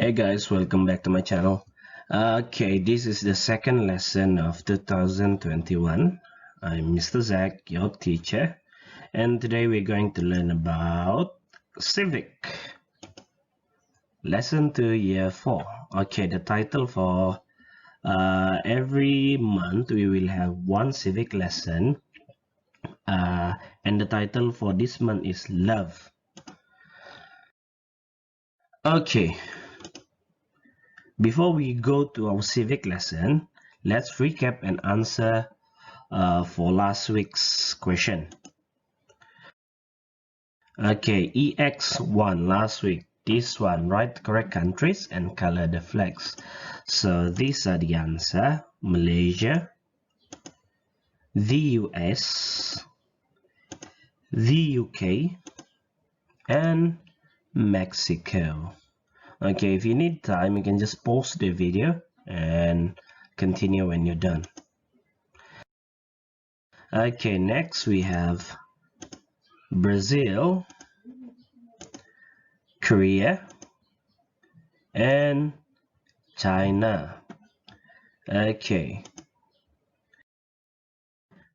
Hey guys, welcome back to my channel. Okay, this is the second lesson of 2021. I'm Mr. Zach, your teacher, and today we're going to learn about Civic. Lesson 2, Year 4. Okay, the title for every month we will have one Civic lesson, and the title for this month is Love. Okay. Before we go to our Civic lesson, let's recap and answer for last week's question. Okay, EX1 last week. This one, write the correct countries and color the flags. So these are the answer: Malaysia, the US, the UK, and Mexico. Okay, if you need time, you can just pause the video and continue when you're done. Okay, next we have Brazil, Korea, and China. Okay.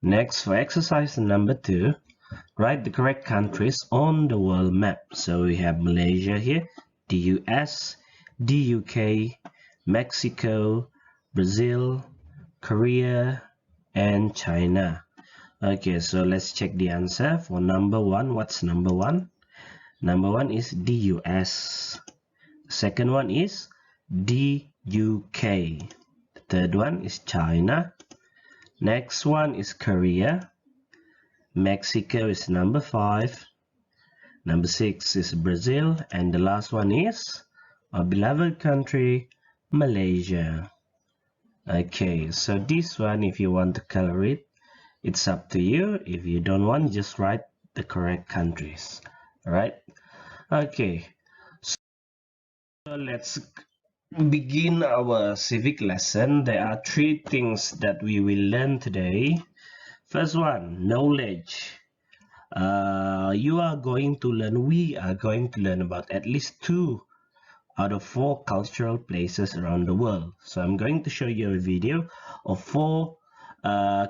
Next, for exercise number 2, write the correct countries on the world map. So we have Malaysia here, the US, the UK, Mexico, Brazil, Korea, and China. Okay, so let's check the answer for number 1. What's number 1? Number 1 is the US. Second one is the UK. The third one is China. Next one is Korea. Mexico is number 5. Number 6 is Brazil, and the last one is our beloved country, Malaysia. Okay, so this one, if you want to color it, it's up to you. If you don't want, just write the correct countries. Alright? Okay, so let's begin our Civic lesson. There are 3 things that we will learn today. First one, knowledge. We are going to learn about at least 2 out of 4 cultural places around the world. So I'm going to show you a video of 4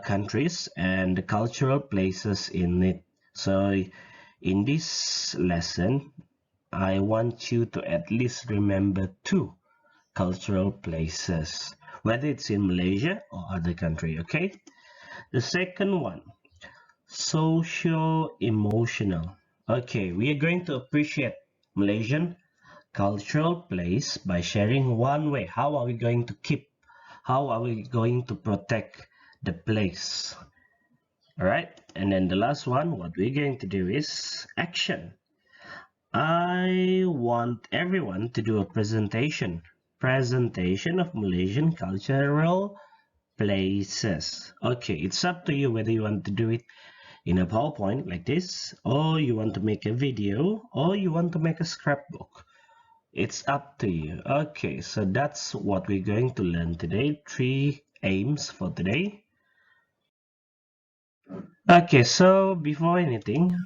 countries and the cultural places in it. So in this lesson, I want you to at least remember 2 cultural places, whether it's in Malaysia or other country. Okay, the second one, socio-emotional. Okay, we are going to appreciate Malaysian cultural place by sharing one way. How are we going to protect the place? Alright, and then the last one, what we're going to do is action. I want everyone to do a presentation of Malaysian cultural places. Okay, it's up to you whether you want to do it in a PowerPoint like this, or you want to make a video, or you want to make a scrapbook. It's up to you. Okay, so that's what we're going to learn today. 3 aims for today. Okay, so before anything,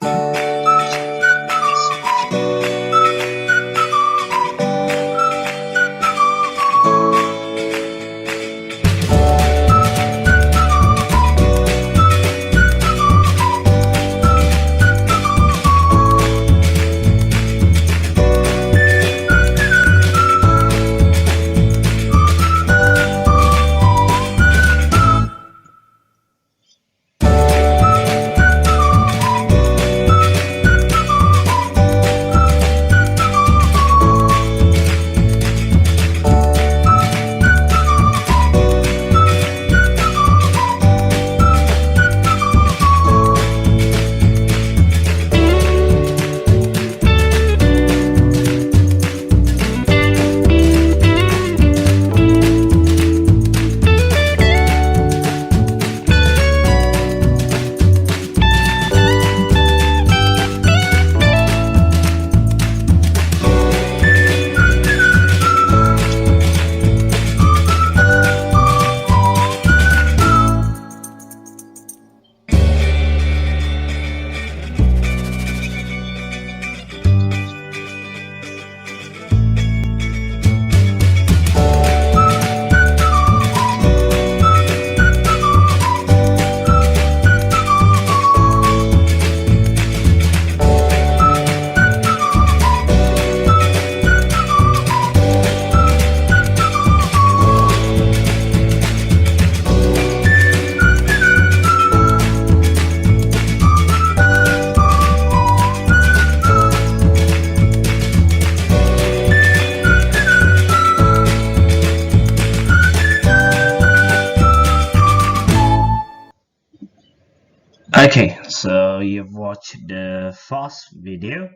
Okay, so you've watched the first video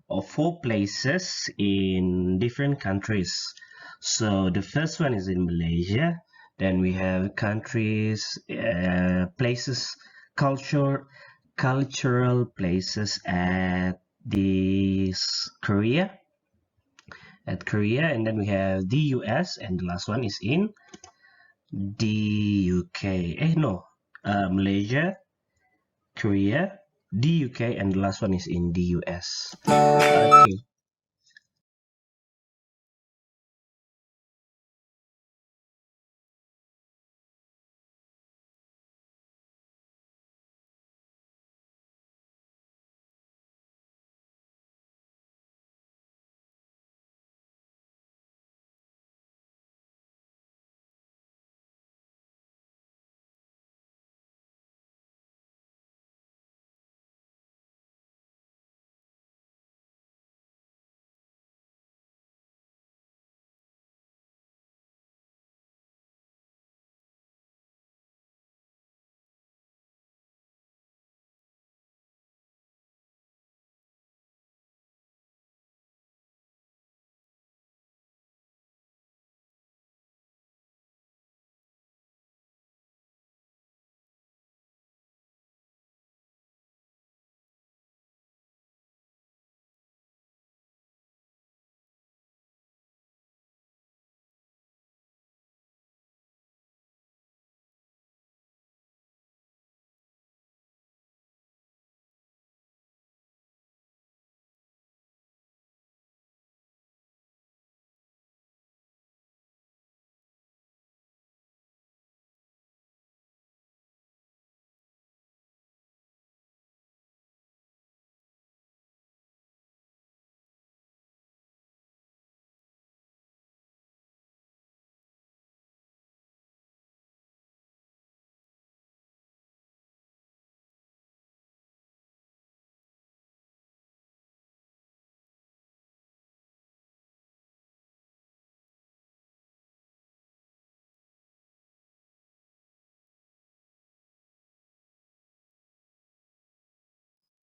of 4 places in different countries. So the first one is in Malaysia. Then we have countries, places, cultural places at Korea, and then we have the US, and the last one is in the UK. No, Malaysia, Korea, the UK, and the last one is in the US. Okay.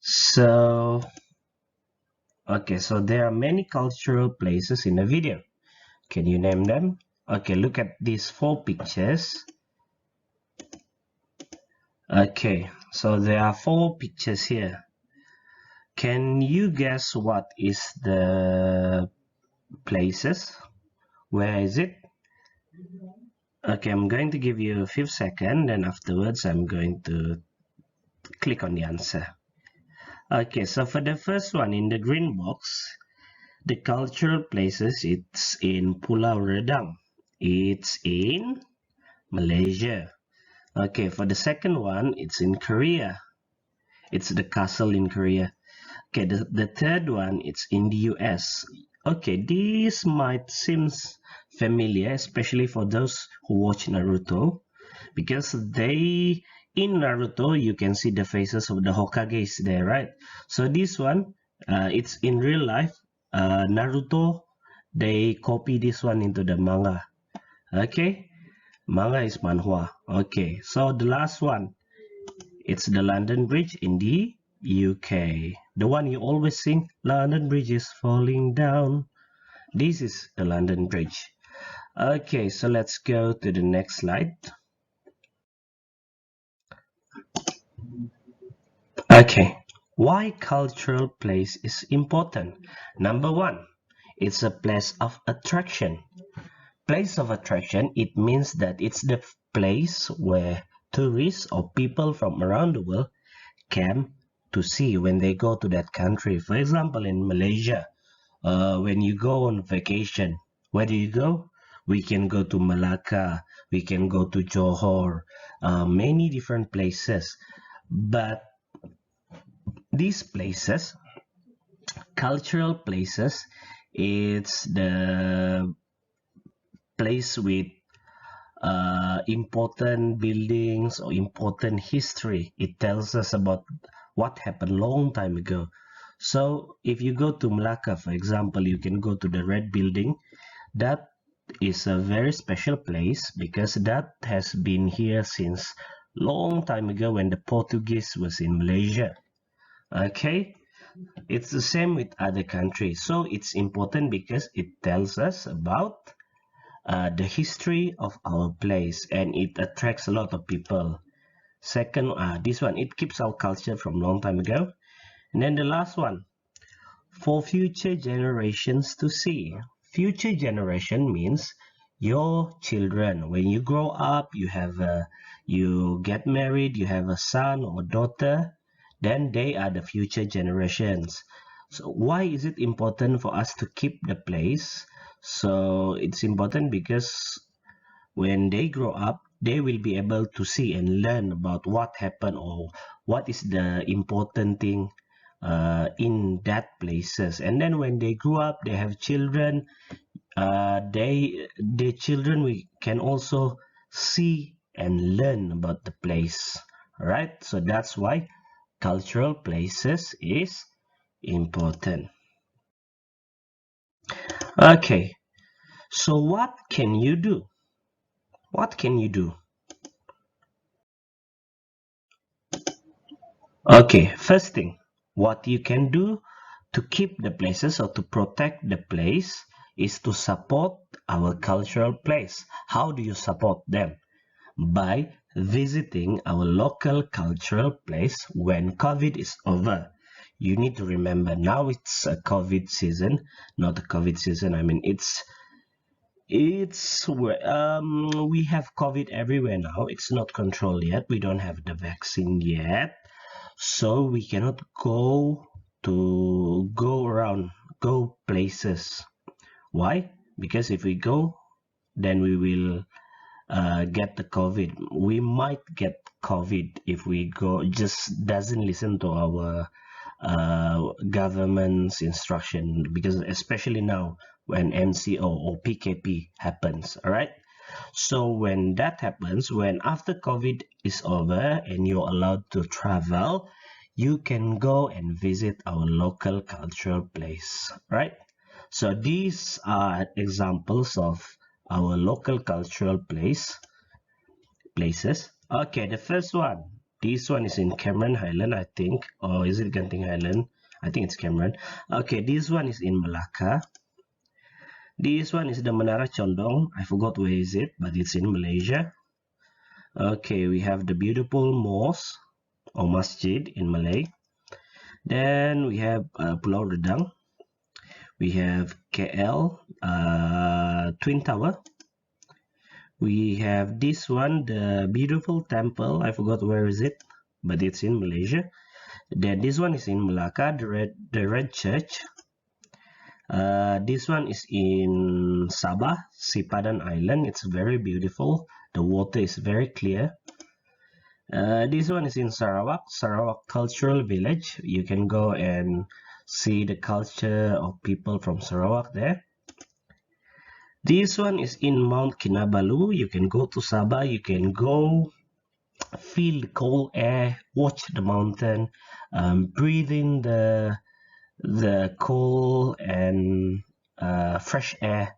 So, okay, so there are many cultural places in the video. Can you name them? Okay, look at these 4 pictures. Okay, so there are 4 pictures here. Can you guess what is the places? Where is it? Okay, I'm going to give you a few seconds, and afterwards I'm going to click on the answer. Okay, so for the first one in the green box, the cultural places, it's in Pulau Redang. It's in Malaysia. Okay, for the second one, it's in Korea. It's the castle in Korea. Okay, the third one, it's in the US. Okay, this might seem familiar, especially for those who watch Naruto, because in Naruto, you can see the faces of the Hokages there, right? So this one, it's in real life. Naruto, they copy this one into the manga. Okay, manga is manhwa. Okay, so the last one, it's the London Bridge in the UK. The one you always sing, London Bridge is falling down. This is the London Bridge. Okay, so let's go to the next slide. Okay, why cultural place is important? Number one, it's a place of attraction. Place of attraction, it means that it's the place where tourists or people from around the world came to see when they go to that country. For example, in Malaysia, when you go on vacation, where do you go? We can go to Malacca, we can go to Johor, many different places. But these places, cultural places, it's the place with important buildings or important history. It tells us about what happened long time ago. So if you go to Malacca, for example, you can go to the Red Building. That is a very special place because that has been here since long time ago when the Portuguese was in Malaysia. Okay, it's the same with other countries. So it's important because it tells us about the history of our place, and it attracts a lot of people. Second, this one, it keeps our culture from long time ago. And then the last one, for future generations to see. Future generation means your children. When you grow up, you get married, you have a son or daughter, then they are the future generations. So why is it important for us to keep the place? So it's important because when they grow up, they will be able to see and learn about what happened or what is the important thing in that places. And then when they grow up, they have children. The children we can also see and learn about the place. Right? So that's why cultural places is important. Okay. So what can you do? What can you do? Okay, first thing, what you can do to keep the places or to protect the place is to support our cultural place. How do you support them? By visiting our local cultural place when COVID is over. You need to remember now it's a COVID season, not a COVID season. I mean, we have COVID everywhere now. It's not controlled yet. We don't have the vaccine yet. So we cannot go around, go places. Why? Because if we go, then we will get the COVID. We might get COVID if we go, just doesn't listen to our government's instruction, because especially now when MCO or PKP happens, all right? So when that happens, when after COVID is over and you're allowed to travel, you can go and visit our local cultural place, right? So these are examples of our local cultural places. Okay, the first one. This one is in Cameron Highland, I think. Or is it Genting Highland? I think it's Cameron. Okay, this one is in Malacca. This one is the Menara Condong. I forgot where is it, but it's in Malaysia. Okay, we have the beautiful mosque or masjid in Malay. Then we have Pulau Redang. We have KL Twin Tower. We have this one, the beautiful temple. I forgot where is it, but it's in Malaysia. Then this one is in Malacca, the red church. This one is in Sabah, Sipadan Island. It's very beautiful. The water is very clear. This one is in Sarawak, Sarawak Cultural Village. You can go and see the culture of people from Sarawak there. This one is in Mount Kinabalu. You can go to Sabah. You can go feel the cold air, watch the mountain, breathe in the cold and fresh air.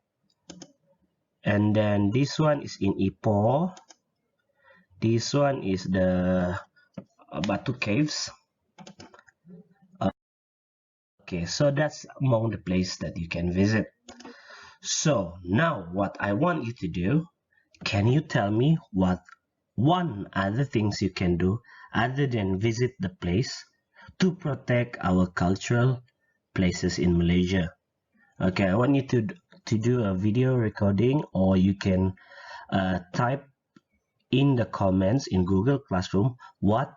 And then this one is in Ipoh. This one is the Batu Caves. Okay, so that's among the places that you can visit. So now what I want you to do, can you tell me what one other things you can do other than visit the place to protect our cultural places in Malaysia? Okay, I want you to do a video recording, or you can type in the comments in Google Classroom what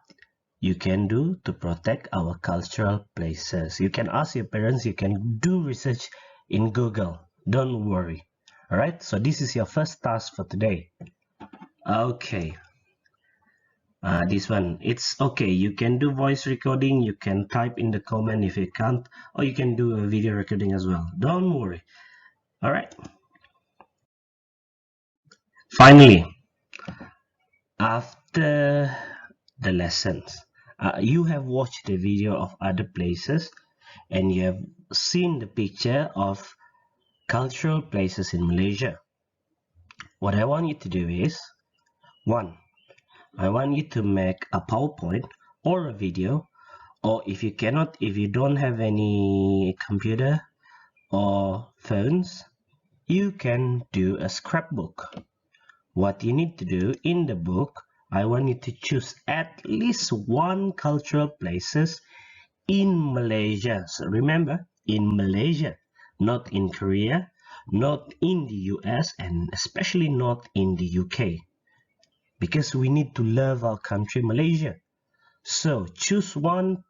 you can do to protect our cultural places. You can ask your parents, you can do research in Google. Don't worry. All right, so this is your first task for today. Okay. This one, it's okay. You can do voice recording. You can type in the comment if you can't, or you can do a video recording as well. Don't worry. All right. Finally, after the lessons, you have watched the video of other places and you have seen the picture of cultural places in Malaysia. What I want you to do is, one, I want you to make a PowerPoint or a video, or if you don't have any computer or phones, you can do a scrapbook. What you need to do in the book, I want you to choose at least one cultural places in Malaysia. So remember, in Malaysia, not in Korea, not in the US, and especially not in the UK, because we need to love our country, Malaysia. So choose one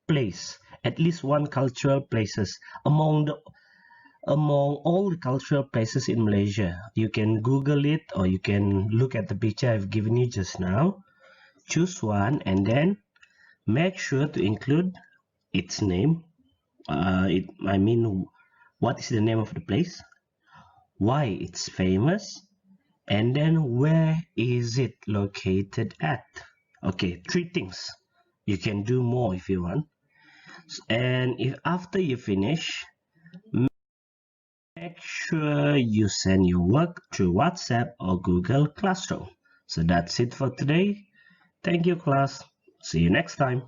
place, at least one cultural places among all the cultural places in Malaysia. You can Google it, or you can look at the picture I've given you just now. Choose one and then make sure to include its name. What is the name of the place, why it's famous, and then where is it located at. Okay, 3 things. You can do more if you want. And if after you finish, make sure you send your work through WhatsApp or Google Classroom. So that's it for today. Thank you, class. See you next time.